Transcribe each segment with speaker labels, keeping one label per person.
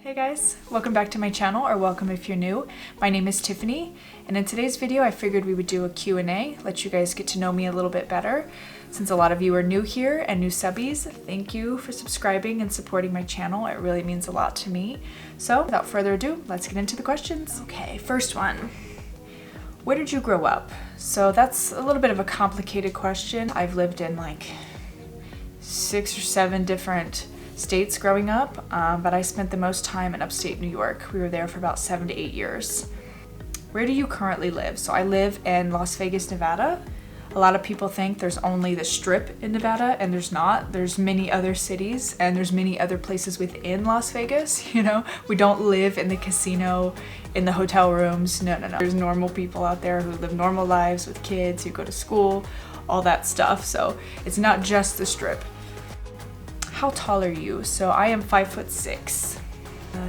Speaker 1: Hey guys, welcome back to my channel, or welcome if you're new. My name is Tiffany, and in today's video I figured we would do a Q&A, let you guys get to know me a little bit better. Since a lot of you are new here and new subbies, thank you for subscribing and supporting my channel. It really means a lot to me. So without further ado, let's get into the questions. Okay, first one. Where did you grow up? So that's a little bit of a complicated question. I've lived in like 6 or 7 different states growing up, but I spent the most time in upstate New York. We were there for about 7 to 8 years. Where do you currently live? So I live in Las Vegas, Nevada. A lot of people think there's only the Strip in Nevada, and there's not. There's many other cities and there's many other places within Las Vegas. You know, we don't live in the casino, in the hotel rooms. No. There's normal people out there who live normal lives with kids, who go to school, all that stuff. So it's not just the Strip. How tall are you? So I am 5'6".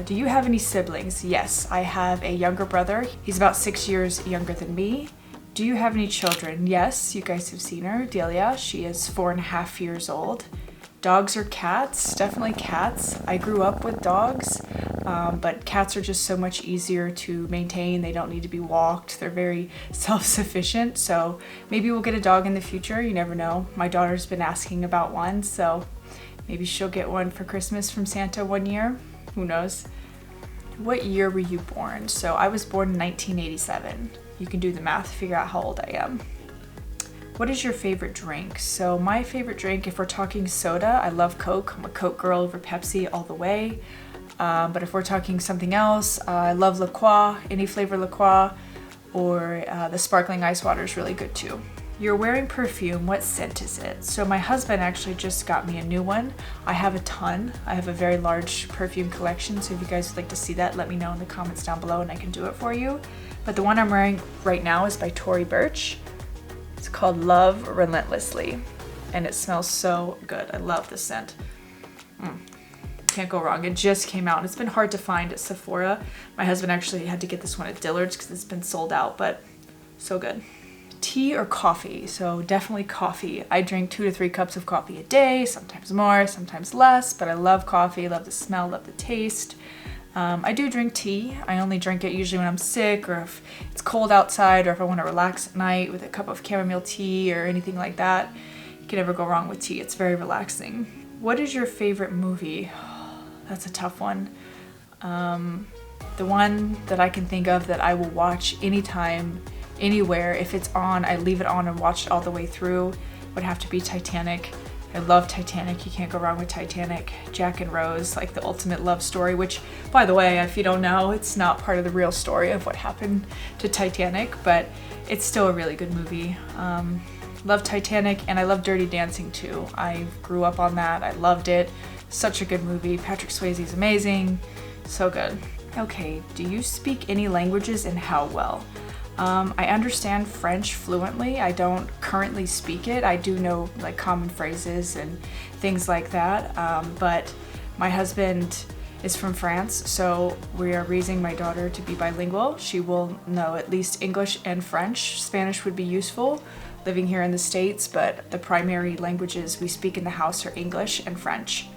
Speaker 1: Do you have any siblings? Yes, I have a younger brother. He's about 6 years younger than me. Do you have any children? Yes, you guys have seen her, Delia. She is 4.5 years old. Dogs or cats? Definitely cats. I grew up with dogs, but cats are just so much easier to maintain. They don't need to be walked. They're very self-sufficient. So maybe we'll get a dog in the future. You never know. My daughter's been asking about one, so maybe she'll get one for Christmas from Santa one year. Who knows? What year were you born? So I was born in 1987. You can do the math, figure out how old I am. What is your favorite drink? So my favorite drink, if we're talking soda, I love Coke. I'm a Coke girl over Pepsi all the way. But if we're talking something else, I love La Croix, any flavor La Croix, or the sparkling ice water is really good too. You're wearing perfume, what scent is it? So my husband actually just got me a new one. I have a ton. I have a very large perfume collection, so if you guys would like to see that, let me know in the comments down below and I can do it for you. But the one I'm wearing right now is by Tory Burch. It's called Love Relentlessly, and it smells so good. I love the scent. Can't go wrong. It just came out, and it's been hard to find at Sephora. My husband actually had to get this one at Dillard's because it's been sold out, but so good. Tea or coffee? So definitely coffee. I drink 2 to 3 cups of coffee a day, sometimes more, sometimes less, but I love coffee, love the smell, love the taste. I do drink tea. I only drink it usually when I'm sick, or if it's cold outside, or if I want to relax at night with a cup of chamomile tea or anything like that. You can never go wrong with tea. It's very relaxing. What is your favorite movie? That's a tough one. The one that I can think of that I will watch anytime, anywhere, if it's on, I leave it on and watch it all the way through, would have to be Titanic. I love Titanic. You can't go wrong with Titanic. Jack and Rose, like the ultimate love story, which, by the way, if you don't know, it's not part of the real story of what happened to Titanic, but it's still a really good movie. Love Titanic, and I love Dirty Dancing too. I grew up on that. I loved it. Such a good movie. Patrick Swayze is amazing. So good. Okay, do you speak any languages, and how well? I understand French fluently. I don't currently speak it. I do know like common phrases and things like that, but my husband is from France, so we are raising my daughter to be bilingual. She will know at least English and French. Spanish would be useful living here in the States, but the primary languages we speak in the house are English and French.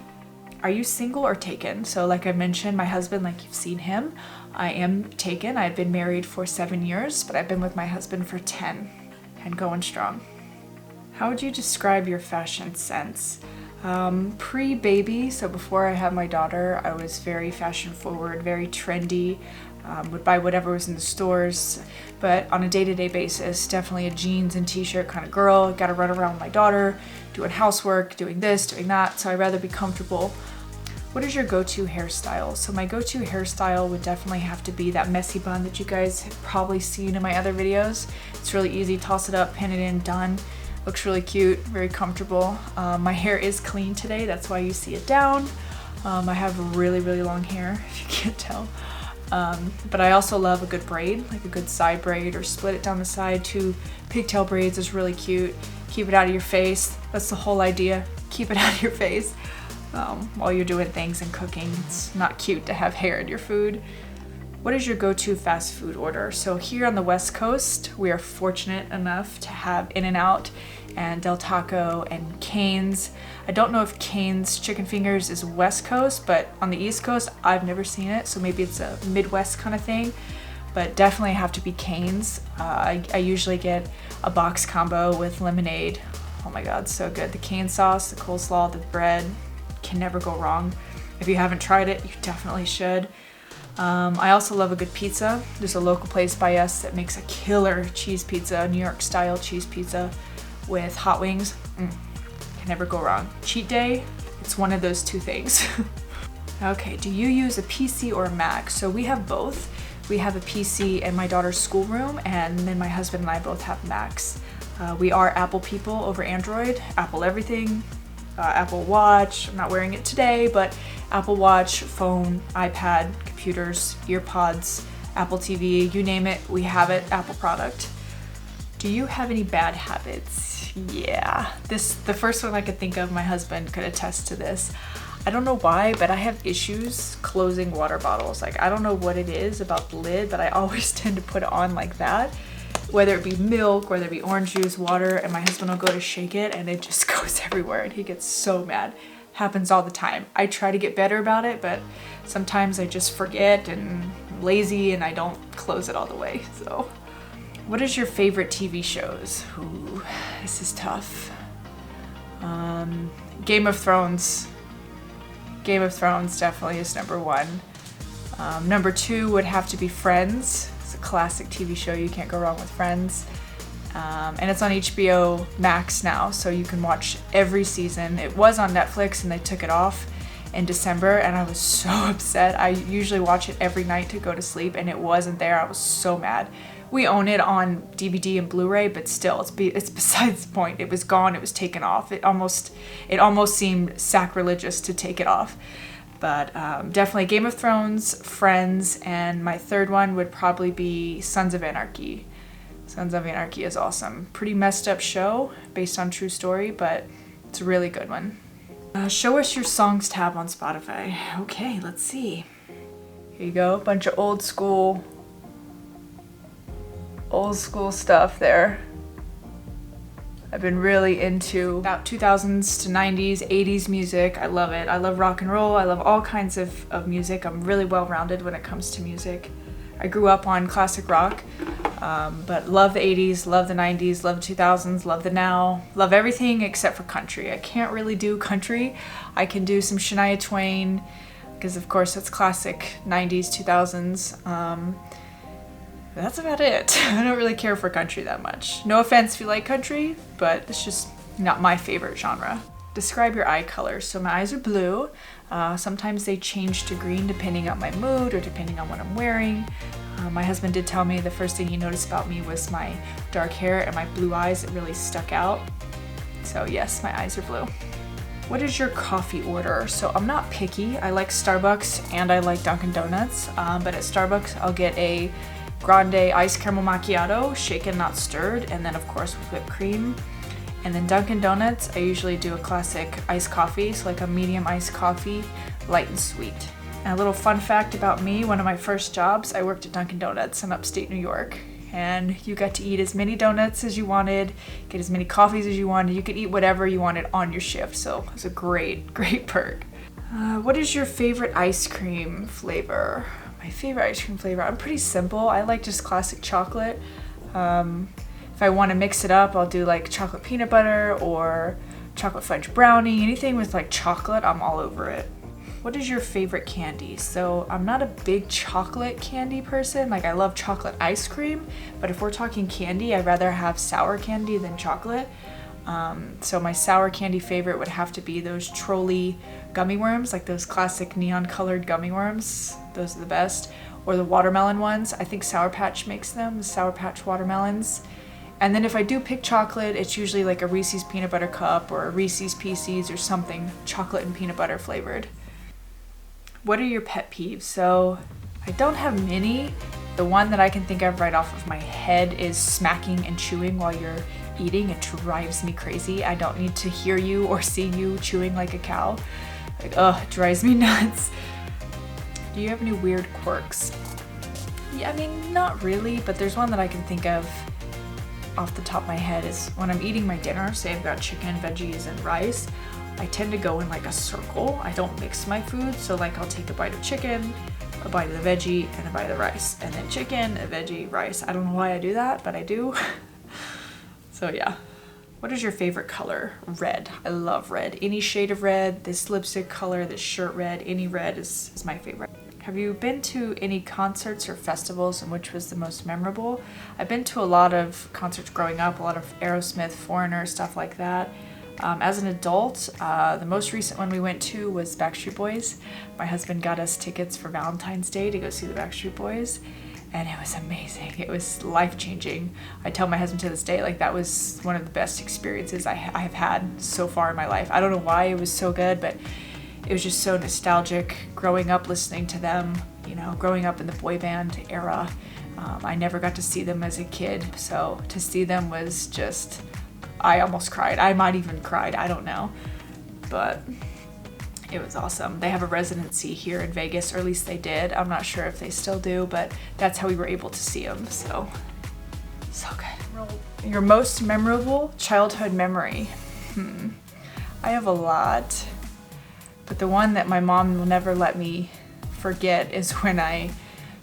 Speaker 1: Are you single or taken? So like I mentioned, my husband, like you've seen him, I am taken. I've been married for 7 years, but I've been with my husband for 10 and going strong. How would you describe your fashion sense? Pre-baby, so before I had my daughter, I was very fashion forward, very trendy, would buy whatever was in the stores, but on a day-to-day basis, definitely a jeans and t-shirt kind of girl. Got to run around with my daughter, doing housework, doing this, doing that, so I'd rather be comfortable. What is your go-to hairstyle? So my go-to hairstyle would definitely have to be that messy bun that you guys have probably seen in my other videos. It's really easy, toss it up, pin it in, done. Looks really cute, very comfortable. My hair is clean today, that's why you see it down. I have really, really long hair, if you can't tell. But I also love a good braid, like a good side braid, or split it down the side. 2 pigtail braids is really cute. Keep it out of your face. That's the whole idea. Keep it out of your face while you're doing things and cooking. It's not cute to have hair in your food. What is your go-to fast food order? So here on the West Coast, we are fortunate enough to have In-N-Out and Del Taco and Cane's. I don't know if Cane's chicken fingers is West Coast, but on the East Coast, I've never seen it. So maybe it's a Midwest kind of thing, but definitely have to be Cane's. I usually get a box combo with lemonade. Oh my God, so good. The cane sauce, the coleslaw, the bread, can never go wrong. If you haven't tried it, you definitely should. I also love a good pizza. There's a local place by us that makes a killer cheese pizza, New York style cheese pizza with hot wings. Can never go wrong. Cheat day, it's one of those two things. Okay, do you use a PC or a Mac? So we have both. We have a PC in my daughter's schoolroom, and then my husband and I both have Macs. We are Apple people over Android. Apple everything. Apple Watch, I'm not wearing it today, but Apple Watch, phone, iPad, computers, earpods, Apple TV, you name it, we have it, Apple product. Do you have any bad habits? Yeah, the first one I could think of, my husband could attest to this. I don't know why, but I have issues closing water bottles. Like, I don't know what it is about the lid, but I always tend to put it on like that. Whether it be milk, whether it be orange juice, water, and my husband will go to shake it and it just goes everywhere and he gets so mad. Happens all the time. I try to get better about it, but sometimes I just forget and I'm lazy and I don't close it all the way. So, what is your favorite TV shows? Ooh, this is tough. Game of Thrones. Game of Thrones definitely is number one. Number two would have to be Friends. Classic TV show, you can't go wrong with Friends. And it's on HBO Max now, so you can watch every season. It was on Netflix and they took it off in December and I was so upset. I usually watch it every night to go to sleep and it wasn't there. I was so mad. We own it on DVD and Blu-ray, but still, it's besides the point. It was gone, it was taken off. It almost seemed sacrilegious to take it off. But definitely Game of Thrones, Friends, and my third one would probably be Sons of Anarchy. Sons of Anarchy is awesome. Pretty messed up show based on true story, but it's a really good one. Show us your songs tab on Spotify. Okay, let's see. Here you go, a bunch of old school stuff there. I've been really into about 2000s to 90s, 80s music. I love it. I love rock and roll. I love all kinds of music. I'm really well-rounded when it comes to music. I grew up on classic rock, but love the 80s, love the 90s, love the 2000s, love the now, love everything except for country. I can't really do country. I can do some Shania Twain, because of course that's classic 90s, 2000s. That's about it. I don't really care for country that much. No offense if you like country, but it's just not my favorite genre. Describe your eye color. So my eyes are blue. Sometimes they change to green depending on my mood or depending on what I'm wearing. My husband did tell me the first thing he noticed about me was my dark hair and my blue eyes. It really stuck out. So yes, my eyes are blue. What is your coffee order? So I'm not picky. I like Starbucks and I like Dunkin' Donuts, but at Starbucks I'll get a grande iced caramel macchiato, shaken not stirred, and then of course with whipped cream. And then Dunkin' Donuts, I usually do a classic iced coffee, so like a medium iced coffee, light and sweet. And a little fun fact about me, one of my first jobs, I worked at Dunkin' Donuts in upstate New York. And you got to eat as many donuts as you wanted, get as many coffees as you wanted. You could eat whatever you wanted on your shift, so it was a great, great perk. What is your favorite ice cream flavor? My favorite ice cream flavor, I'm pretty simple. I like just classic chocolate. If I want to mix it up, I'll do like chocolate peanut butter or chocolate fudge brownie. Anything with like chocolate, I'm all over it. What is your favorite candy? So I'm not a big chocolate candy person. Like I love chocolate ice cream, but if we're talking candy, I'd rather have sour candy than chocolate. So my sour candy favorite would have to be those Trolley gummy worms, like those classic neon colored gummy worms. Those are the best. Or the watermelon ones. I think Sour Patch makes them, the Sour Patch watermelons. And then if I do pick chocolate, it's usually like a Reese's peanut butter cup or a Reese's Pieces or something chocolate and peanut butter flavored. What are your pet peeves? So I don't have many. The one that I can think of right off of my head is smacking and chewing while you're eating. It drives me crazy. I don't need to hear you or see you chewing like a cow. Like, ugh, it drives me nuts. Do you have any weird quirks? Yeah, I mean, not really, but there's one that I can think of. off the top of my head is when I'm eating my dinner, say I've got chicken, veggies, and rice, I tend to go in like a circle. I don't mix my food, so like I'll take a bite of chicken, a bite of the veggie, and a bite of the rice, and then chicken, a veggie, rice. I don't know why I do that, but I do. So yeah. What is your favorite color? Red. I love red. Any shade of red, this lipstick color, this shirt red, any red is my favorite. Have you been to any concerts or festivals, and which was the most memorable? I've been to a lot of concerts growing up, a lot of Aerosmith, Foreigner, stuff like that. As an adult, the most recent one we went to was Backstreet Boys. My husband got us tickets for Valentine's Day to go see the Backstreet Boys, and it was amazing. It was life-changing. I tell my husband to this day, like, that was one of the best experiences I have had so far in my life. I don't know why it was so good, but it was just so nostalgic growing up listening to them, you know, growing up in the boy band era. I never got to see them as a kid, so to see them was just, I almost cried. I might even cried, I don't know, but it was awesome. They have a residency here in Vegas, or at least they did. I'm not sure if they still do, but that's how we were able to see them, so good. Your most memorable childhood memory? I have a lot, but the one that my mom will never let me forget is when I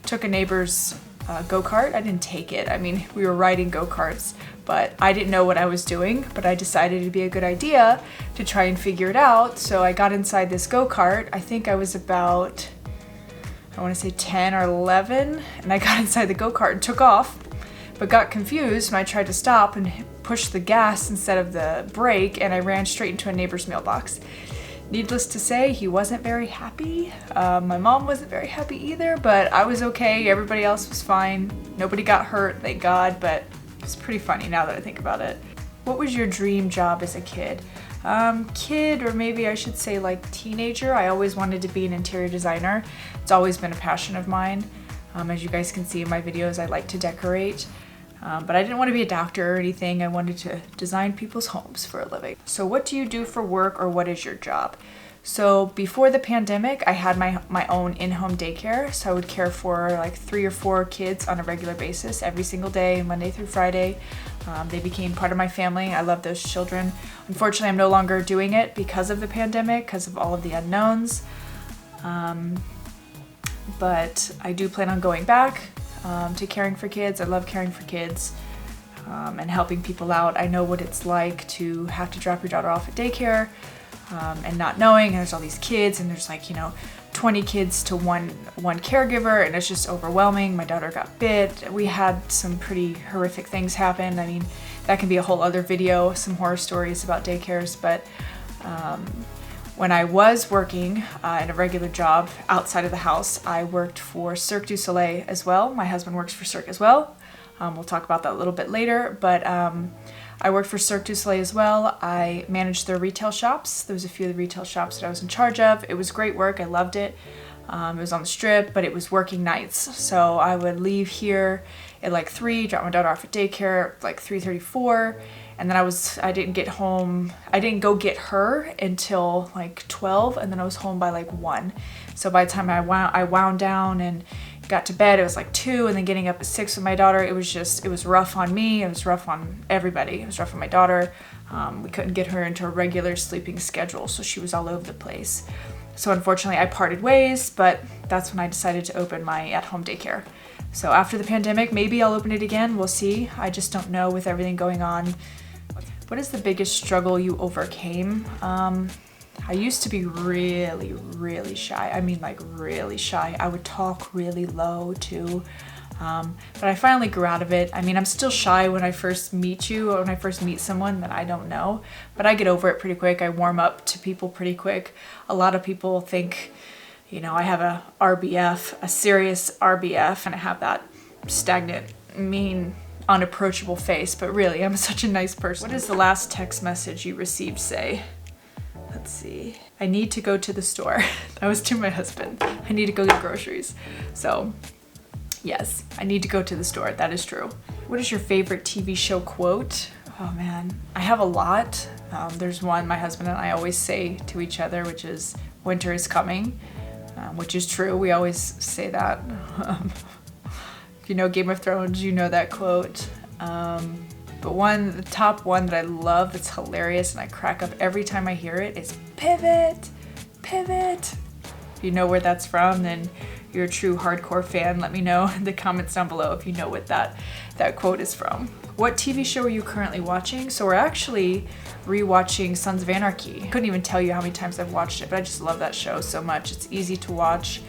Speaker 1: took a neighbor's go-kart. I didn't take it. I mean, we were riding go-karts, but I didn't know what I was doing, but I decided it'd be a good idea to try and figure it out. So I got inside this go-kart. I think I was about, I want to say 10 or 11, and I got inside the go-kart and took off, but got confused, and I tried to stop and push the gas instead of the brake, and I ran straight into a neighbor's mailbox. Needless to say, he wasn't very happy. My mom wasn't very happy either, but I was okay. Everybody else was fine. Nobody got hurt, thank God, but it's pretty funny now that I think about it. What was your dream job as a kid? Kid, or maybe I should say like teenager. I always wanted to be an interior designer. It's always been a passion of mine. As you guys can see in my videos, I like to decorate. But I didn't want to be a doctor or anything. I wanted to design people's homes for a living. So what do you do for work, or what is your job? So before the pandemic, I had my own in-home daycare. So I would care for like 3 or 4 kids on a regular basis every single day, Monday through Friday. They became part of my family. I love those children. Unfortunately, I'm no longer doing it because of the pandemic, because of all of the unknowns. But I do plan on going back to caring for kids. I love caring for kids and helping people out. I know what it's like to have to drop your daughter off at daycare and not knowing, and there's all these kids, and there's like, you know, 20 kids to one caregiver, and it's just overwhelming. My daughter got bit. We had some pretty horrific things happen. I mean, that can be a whole other video, some horror stories about daycares, but when I was working in a regular job outside of the house, I worked for Cirque du Soleil as well. My husband works for Cirque as well. We'll talk about that a little bit later, but I worked for Cirque du Soleil as well. I managed their retail shops. There was a few of the retail shops that I was in charge of. It was great work. I loved it. It was on the Strip, but it was working nights. So I would leave here at like 3, drop my daughter off at daycare like 3:34. And then I didn't get home, I didn't go get her until like 12, and then I was home by like 1. So by the time I wound down and got to bed, it was like 2, and then getting up at 6 with my daughter, it was rough on me, it was rough on everybody, it was rough on my daughter. We couldn't get her into a regular sleeping schedule, so she was all over the place. So unfortunately I parted ways, but that's when I decided to open my at-home daycare. So after the pandemic, maybe I'll open it again, we'll see. I just don't know with everything going on. What is the biggest struggle you overcame? I used to be really, really shy. I mean, like really shy. I would talk really low too. But I finally grew out of it. I mean, I'm still shy when I first meet you, or when I first meet someone that I don't know, but I get over it pretty quick. I warm up to people pretty quick. A lot of people think, you know, I have a RBF, a serious RBF, and I have that stagnant, mean, unapproachable face, but really I'm such a nice person. What is the last text message you received say? Let's see. I need to go to the store. That was to my husband. I need to go get groceries. So yes, I need to go to the store. That is true. What is your favorite TV show quote? Oh man, I have a lot. There's one my husband and I always say to each other, which is winter is coming, which is true. We always say that. If you know Game of Thrones, you know that quote. But the top one that I love that's hilarious and I crack up every time I hear it is pivot, pivot. If you know where that's from, then you're a true hardcore fan. Let me know in the comments down below if you know what that quote is from. What TV show are you currently watching? So we're actually rewatching Sons of Anarchy. I couldn't even tell you how many times I've watched it, but I just love that show so much. It's easy to watch.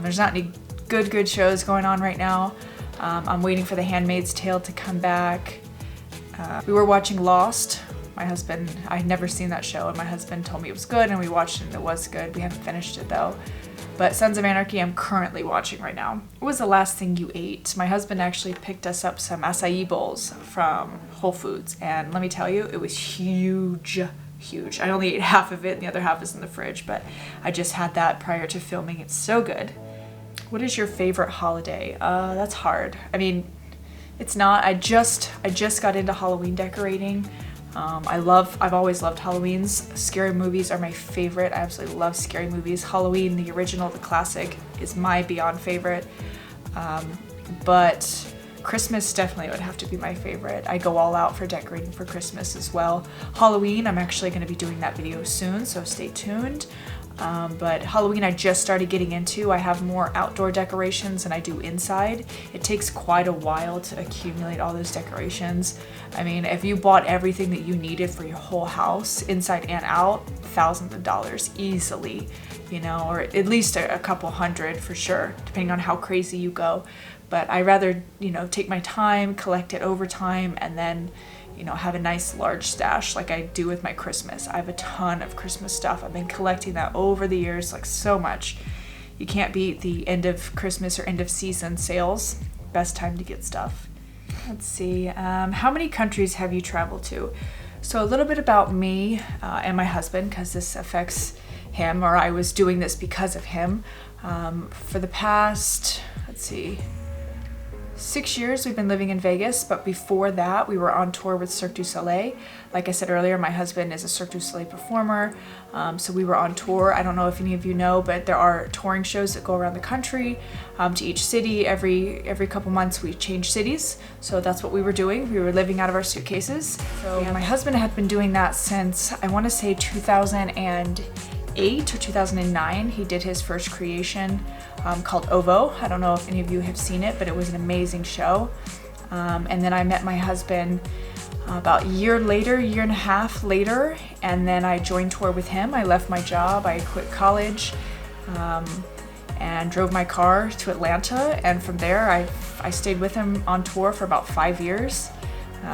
Speaker 1: There's not any good shows going on right now. I'm waiting for The Handmaid's Tale to come back. We were watching Lost. My husband, I had never seen that show, and my husband told me it was good, and we watched it and it was good. We haven't finished it though. But Sons of Anarchy I'm currently watching right now. What was the last thing you ate? My husband actually picked us up some acai bowls from Whole Foods, and let me tell you, it was huge. I only ate half of it and the other half is in the fridge, but I just had that prior to filming. It's so good. What is your favorite holiday? That's hard. I mean, it's not. I just got into Halloween decorating. I've always loved Halloweens. Scary movies are my favorite. I absolutely love scary movies. Halloween, the original, the classic, is my beyond favorite. But Christmas definitely would have to be my favorite. I go all out for decorating for Christmas as well. Halloween, I'm actually going to be doing that video soon, so stay tuned. But Halloween I just started getting into. I have more outdoor decorations than I do inside. It takes quite a while to accumulate all those decorations. I mean, if you bought everything that you needed for your whole house, inside and out, thousands of dollars easily, you know, or at least a couple hundred for sure, depending on how crazy you go. But I rather, you know, take my time, collect it over time, and then, you know, have a nice large stash like I do with my Christmas. I have a ton of Christmas stuff. I've been collecting that over the years, like so much. You can't beat the end of Christmas or end of season sales. Best time to get stuff. Let's see, how many countries have you traveled to? So a little bit about me and my husband, because this affects him, or I was doing this because of him. For the past, let's see, 6 years we've been living in Vegas, but before that we were on tour with Cirque du Soleil. Like I said earlier, my husband is a Cirque du Soleil performer, so we were on tour. I don't know if any of you know, but there are touring shows that go around the country to each city. Every couple months we change cities, so that's what we were doing. We were living out of our suitcases. So yeah, my husband had been doing that since, I want to say 2008 or 2009. He did his first creation called Ovo. I don't know if any of you have seen it, but it was an amazing show. And then I met my husband about a year and a half later, and then I joined tour with him. I left my job, I quit college, and drove my car to Atlanta, and from there I stayed with him on tour for about 5 years.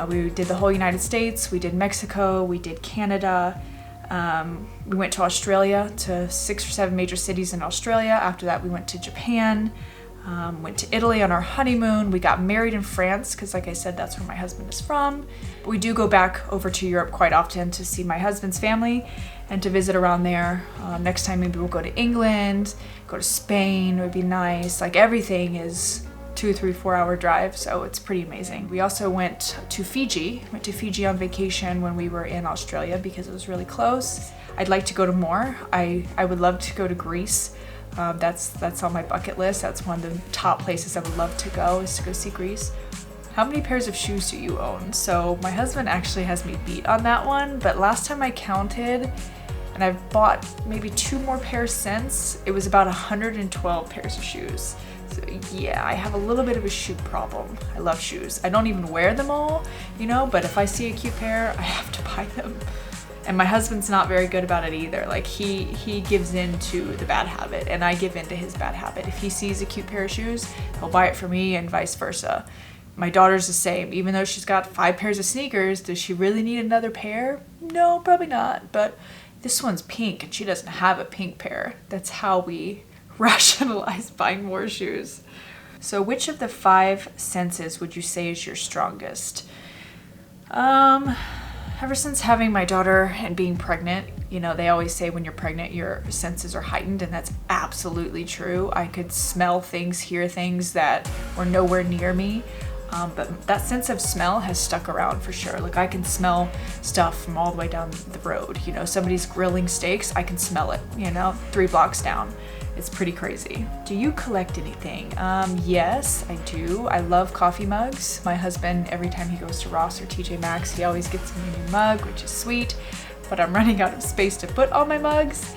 Speaker 1: We did the whole United States, we did Mexico, we did Canada. We went to Australia, to 6 or 7 major cities in Australia. After that we went to Japan, went to Italy on our honeymoon. We got married in France because, like I said, that's where my husband is from. But we do go back over to Europe quite often to see my husband's family and to visit around there. Next time maybe we'll go to England, go to Spain. It would be nice. Like, everything is 2, 3, 4 hour drive, so it's pretty amazing. We also went to Fiji on vacation when we were in Australia because it was really close. I'd like to go to more. I would love to go to Greece. That's on my bucket list. That's one of the top places I would love to go, is to go see Greece. How many pairs of shoes do you own? So my husband actually has me beat on that one, but last time I counted, and I've bought maybe 2 more pairs since, it was about 112 pairs of shoes. So yeah, I have a little bit of a shoe problem. I love shoes. I don't even wear them all, you know, but if I see a cute pair, I have to buy them. And my husband's not very good about it either. Like, he gives in to the bad habit, and I give in to his bad habit. If he sees a cute pair of shoes, he'll buy it for me, and vice versa. My daughter's the same. Even though she's got 5 pairs of sneakers, does she really need another pair? No, probably not. But this one's pink, and she doesn't have a pink pair. That's how we rationalize buying more shoes. So which of the 5 senses would you say is your strongest? Ever since having my daughter and being pregnant, you know, they always say when you're pregnant, your senses are heightened, and that's absolutely true. I could smell things, hear things that were nowhere near me. But that sense of smell has stuck around for sure. Like, I can smell stuff from all the way down the road. You know, somebody's grilling steaks, I can smell it, you know, 3 blocks down. It's pretty crazy. Do you collect anything? Yes, I do. I love coffee mugs. My husband, every time he goes to Ross or TJ Maxx, he always gets me a new mug, which is sweet, but I'm running out of space to put all my mugs.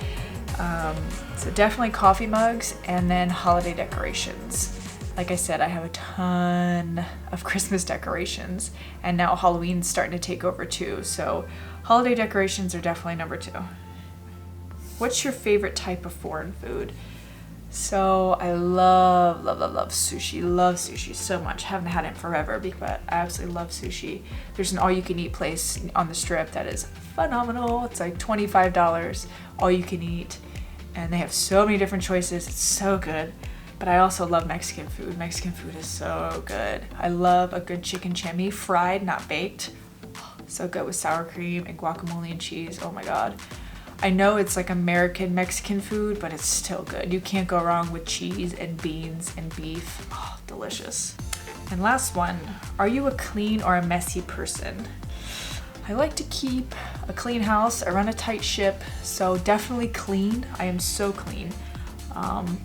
Speaker 1: So definitely coffee mugs, and then holiday decorations. Like I said, I have a ton of Christmas decorations, and now Halloween's starting to take over too. So holiday decorations are definitely number 2. What's your favorite type of foreign food? So I love sushi. Love sushi so much. Haven't had it forever, but I absolutely love sushi. There's an all-you-can-eat place on the Strip that is phenomenal. It's like $25, all you can eat, and they have so many different choices. It's so good. But I also love Mexican food. Mexican food is so good. I love a good chicken chimi, fried, not baked. So good with sour cream and guacamole and cheese. Oh my God. I know it's like American Mexican food, but it's still good. You can't go wrong with cheese and beans and beef. Oh, delicious. And last one, are you a clean or a messy person? I like to keep a clean house. I run a tight ship, so definitely clean. I am so clean.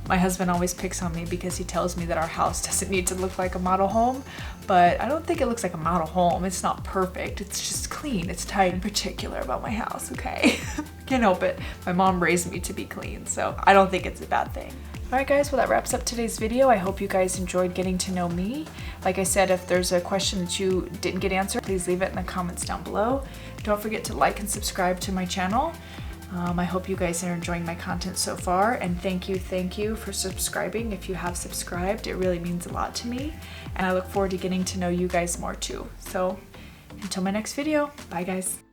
Speaker 1: My husband always picks on me because he tells me that our house doesn't need to look like a model home, but I don't think it looks like a model home. It's not perfect. It's just clean. It's tight. I'm particular about my house, okay? Can't help it. My mom raised me to be clean, so I don't think it's a bad thing. Alright guys, well that wraps up today's video. I hope you guys enjoyed getting to know me. Like I said, if there's a question that you didn't get answered, please leave it in the comments down below. Don't forget to like and subscribe to my channel. I hope you guys are enjoying my content so far, and thank you for subscribing. If you have subscribed, it really means a lot to me, and I look forward to getting to know you guys more too. So until my next video, bye guys.